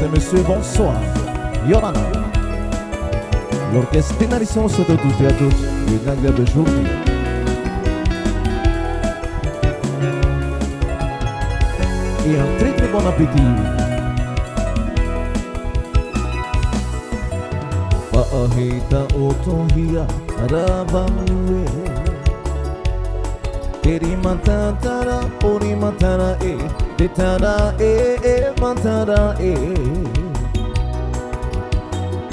et messieurs, bonsoir. Yorana. L'orchestre Pénalisson se de toutes et à toutes une agréable journée. Et un très très bon appétit. Paahita otohia ravanue. Teri matara, ori matara tetara matara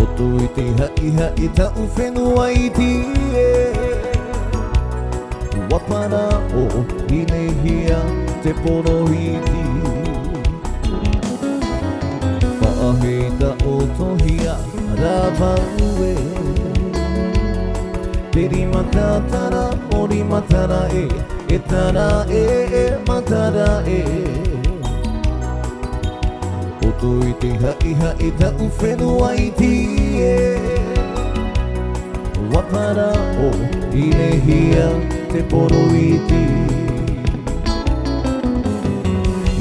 Otoite ha'iha ita ufenu waiti Wapara o inehia te porohiti Paahita otohia ravanue Teri matara, ori matara etara matara Otoite ha'iha ita ufenu waiti Wapara o inehia te poroiti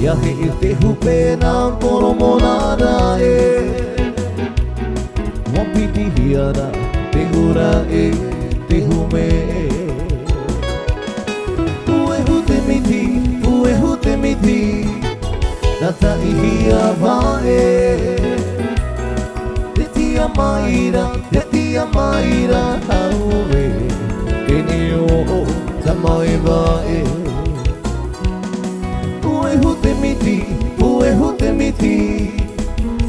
Yahe i te hupena poromonara Wapiti hiara te hura te hume Puehu te miti Tata ihia vae Te tia maira haue Keni o tamai vae Puehu te miti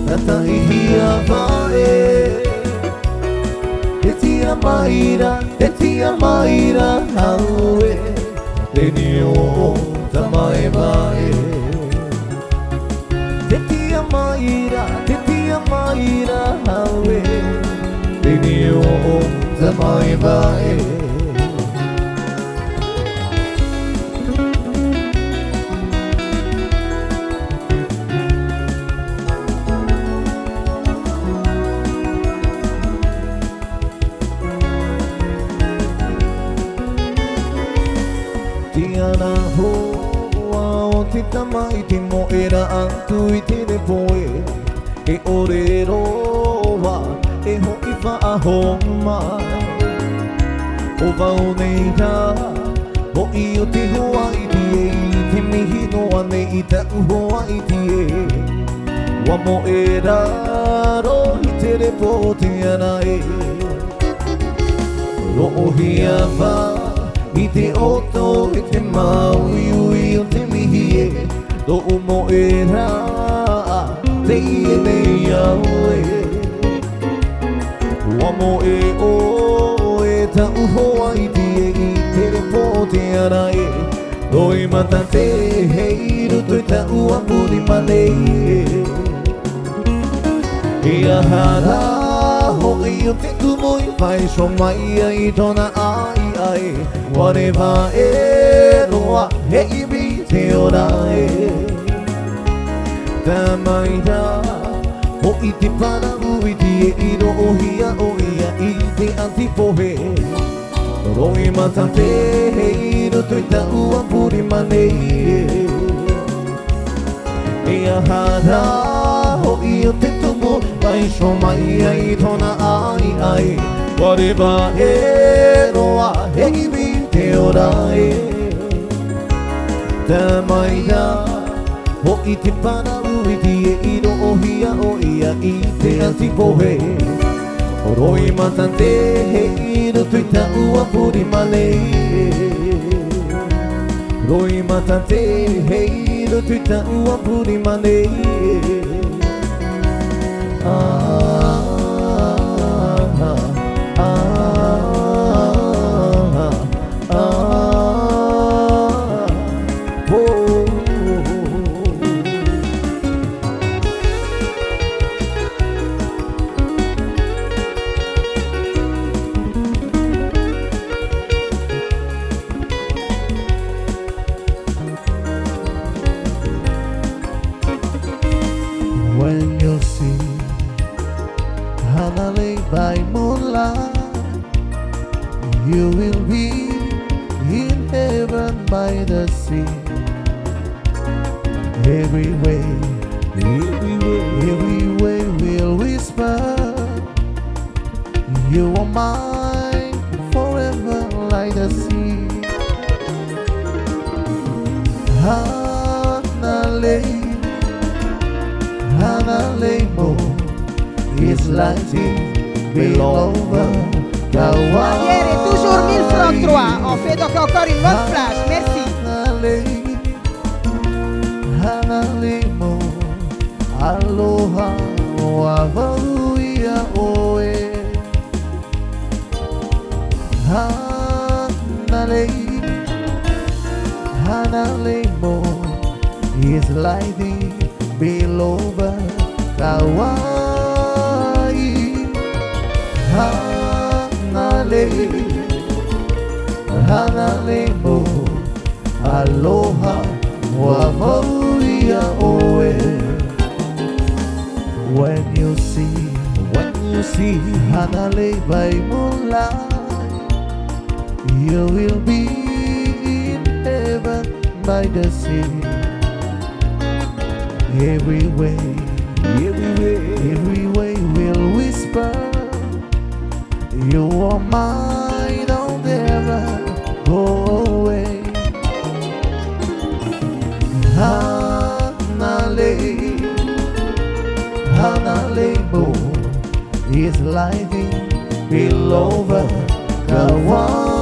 Tata ihia vae Te tia maira haue Keni o tamai vae Te tia maira haue Keni o tamai vae Tiana hoa o te tamai te moera antu I te repoe E ore roa e hoki whaahoma O vau nei rā o I o te hoa I te e te mihi noa nei I ta uhoa I te e Wa mo e raro I te repo te ana e Ro'ohia wha I te oto e te maui ui o te mihi e Do umo e rā te ie nei au e Wamo e o e ta uhoa I te e I te repo te ara e Doi mata te hei ruto I ta ua puri manei e ahara hoi o te kumoi Pai so mai ai tona ai Whatever e roa hei bi te ora e Tamaira o I te para ui te e I ro'ohia o ia I te antipohe Roi mata te hei roto I ta ua puri manei E ahara hoi o te tumo Pai so mai ai tona ai Whatever e roa hei bi te ora e Tamaira o I te para ui te e I ro'ohia o ia I te antipohe Roi mata te hei roto I ta ua puri manei Roi mata te hei roto I ta ua puri manei When you see Hanalei by moonlight You will be in heaven by the sea Every way every way will whisper, you are mine forever like the sea. Hanalei mo is lighting below the Javier est toujours 1000 francs 3. On fait donc encore une bonne flash. Merci. Hanalei mo aloha wavahuia oe. Hanalei mo is lighting below the Hawaii. Hanalei mo aloha wavahuia oe. When you see Hanalei by moonlight, you will be in heaven by the sea. Every way will whisper, you are mine, don't ever go away. Hanalei mo is lighting below the Hawaii.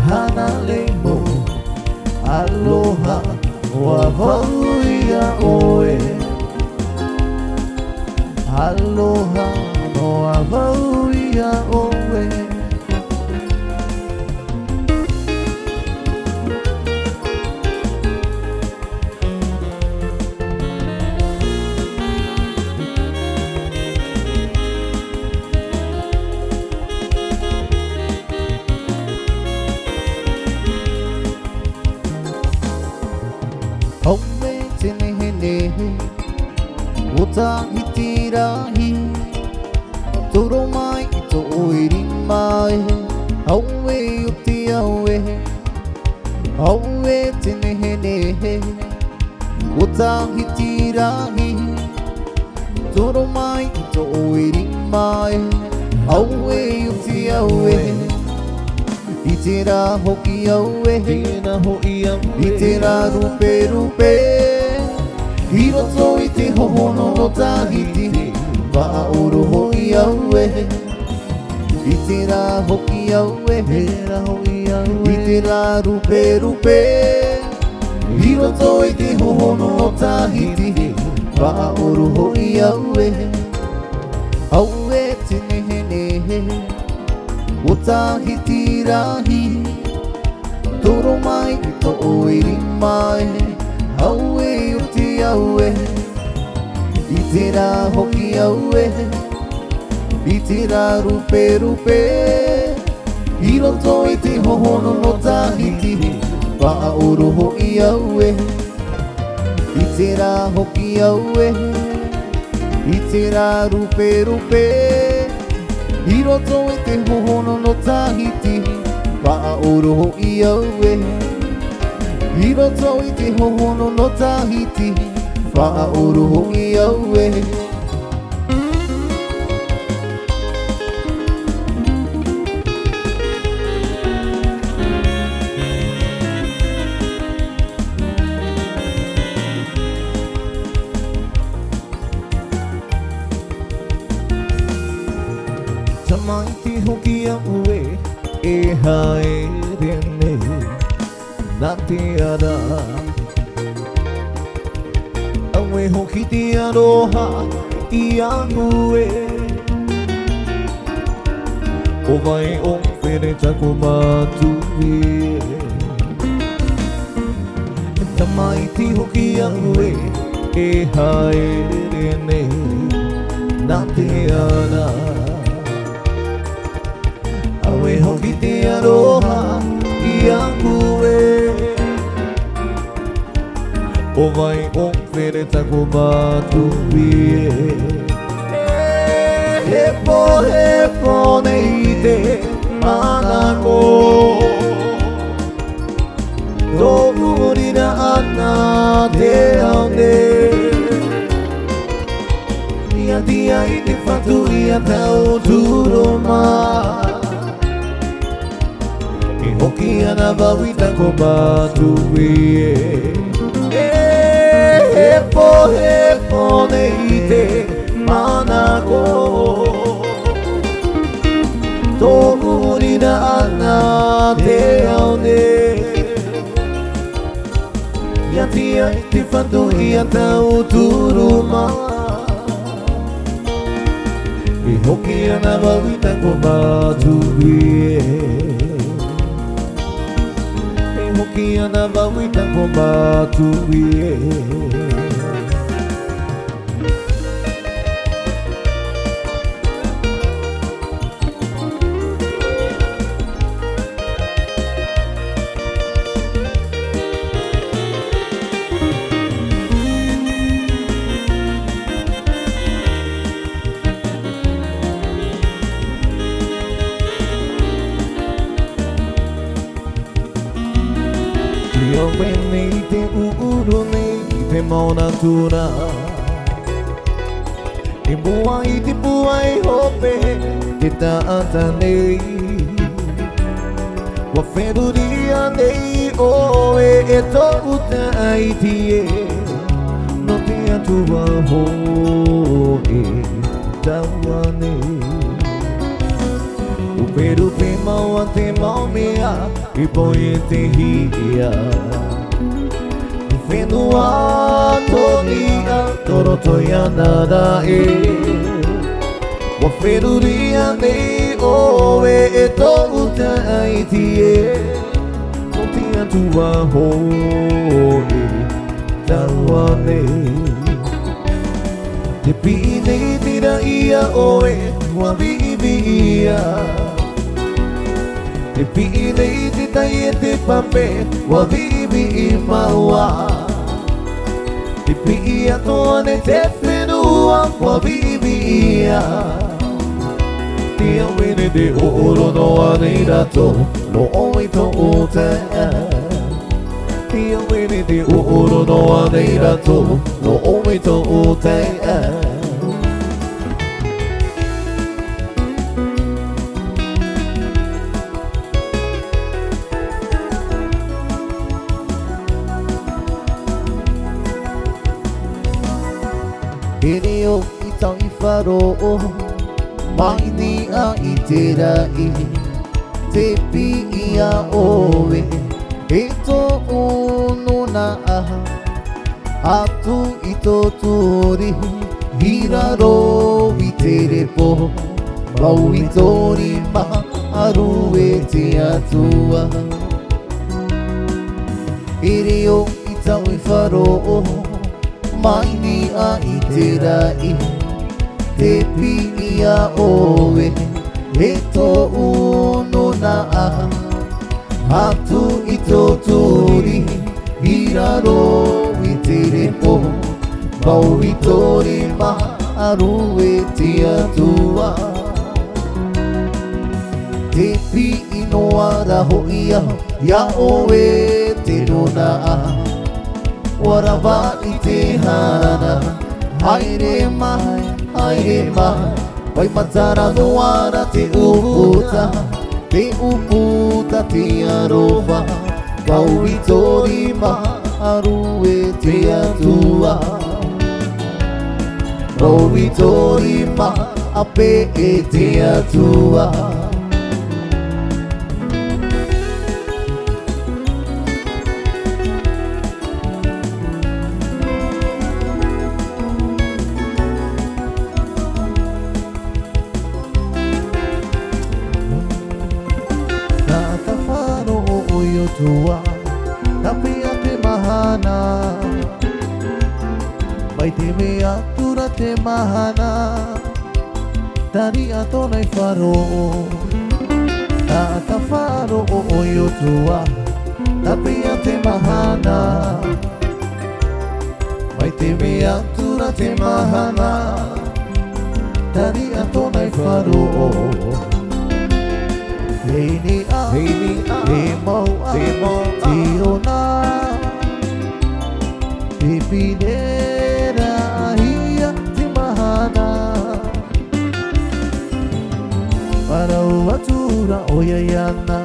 Hanalei mo aloha wavahuia oe. Aloha wavahuia oe. Home tenehene utahitirahi toro mai to oiri mai home utiawe. Home tenehene utahitirahi toro mai to oiri mai home utiawe. Itira hoki aue, itira rupe Hiroto ite hohono no tahiti, wa'auru hoi aue. Itira hoki aue, itira rupe Hiroto ite hohono no tahiti, wa'auru hoi aue. Aue tenehene utahitirahi toro mai to oiri mai aue uti aue. Itira hoki aue, itira rupe Hiroto ite hohono no tahiti, wa'auru hoi aue. Itira hoki aue, itira rupe Hiroto ite hohono no tahiti, wa'auru hoi aue. Hiroto ite hohono no tahiti, wa'auru hoi aue. Tamaiti hoki aue e haerene nate ara. Aue hoki te aroha I aue. O vai o where tako matue. Tamaiti hoki aue e haerene nate ara. Aue hoki te aroha I aue. O vai o where tako matue. Hepo nei te mana ko. Tōurira ana te aone Ia tia I te whatu ia tau tūroma I hoki ana wawita ko mātui He po nei te mana ko Tōurira ana te aone Ia tia I te whatu ia tau tūroma I hoki ana wawita ko mātui I hoki ana wawita ko mātui Ia wene I te uuru nei I te mauna tūra I mua I te pua I hope Te taata nei Wa wheruria nei oe E tōu taiti e No te atua hoe Taua nei Uperu te maua te maumea I poi e te hia I whenua tonia Toroto iana da e Wa wheruria nei oe E tōu taiti e No te atua hoe Taua nei Te pi nei tira ia oe Wa vivi ia Te pi'i nei te tai e te pape Wa vivi I maua Te pi'i atoa ne te whenua Wa vivi ia Te awene te ooro noa nei rato No oi to o te Te awene te ooro noa nei rato No oi to o te Ereo I tau I wharo Mai ni a I te rai Te pi I a oe E tō ono na aha Atu I tō tūri Hiraro I te repo Mau I tōri maharu e te atua Ereo I tau I wharo Mai ni a I te rai Te pi I a oe E tō uno na aha Atu I tō tūri Hiraro I te repo Mau I tōri maharu e te atua Te pi I noa raho ia Ia oe te nona aha Warawa I te hana Haere mai Wai matara noara te uputa Te uputa te aroha Wau I tori maharu e te atua Wau I tori maape e te atua Tua tapi te mahana Mai te mea tura te mahana Tari ato nei wharo Ta wharo o yo tua tapi te mahana Mai te mea tura te mahana Tari ato nei wharo Hey ni a, hey mo a, tiona, ipinera hiya timahana. Para watura oyayana,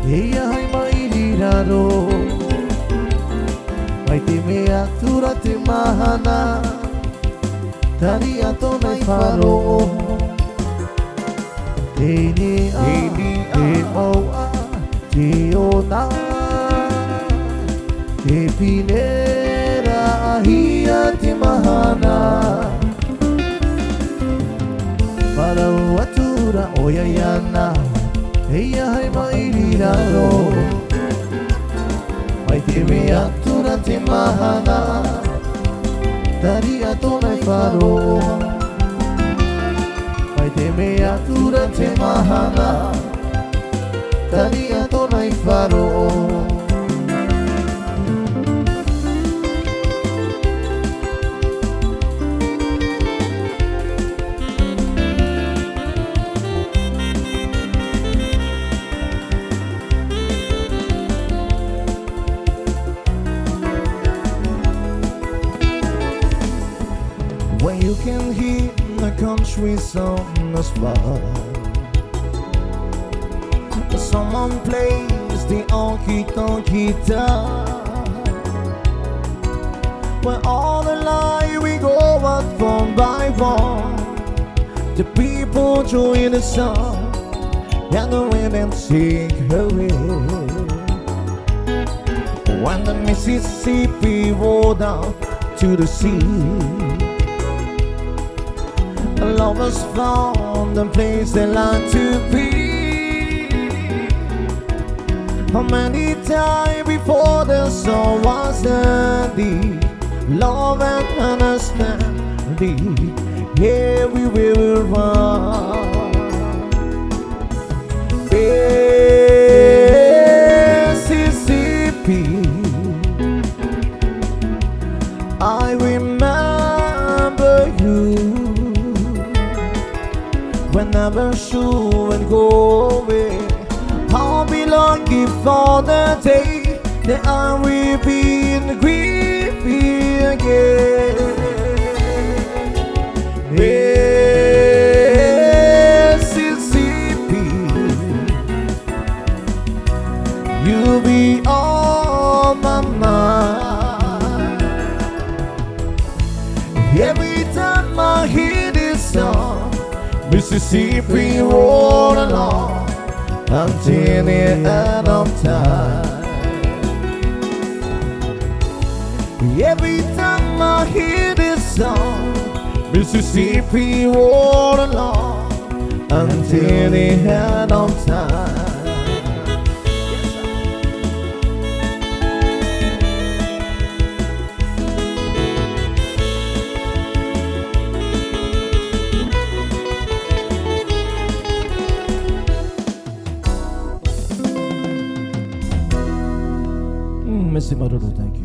heya hai mailiraro. Mai time atura timahana, tari atonai faro. Ini mau tiona epinera ahia timahana para watura oyayana heia hai mairiraro mai time atura timahana tari atonai faro me atura te mahana Tari atonai faro When you can hear the country song as far someone plays the honky-tonk guitar when all the line we go out one by one the people join the song and the women sing away when the Mississippi roll down to the sea lovers found the place they like to be. How many times before the song was ending? Love and understanding, here we will run. Mississippi, I remember you. Whenever sure and go away, I'll be lucky for the day that I will be in grief again. Mississippi, you'll be on my mind. Every time I hear this song, Mississippi roll along until the end of time. Every time I hear this song, Mississippi roll along until the end of time. Missy Maruru, thank you.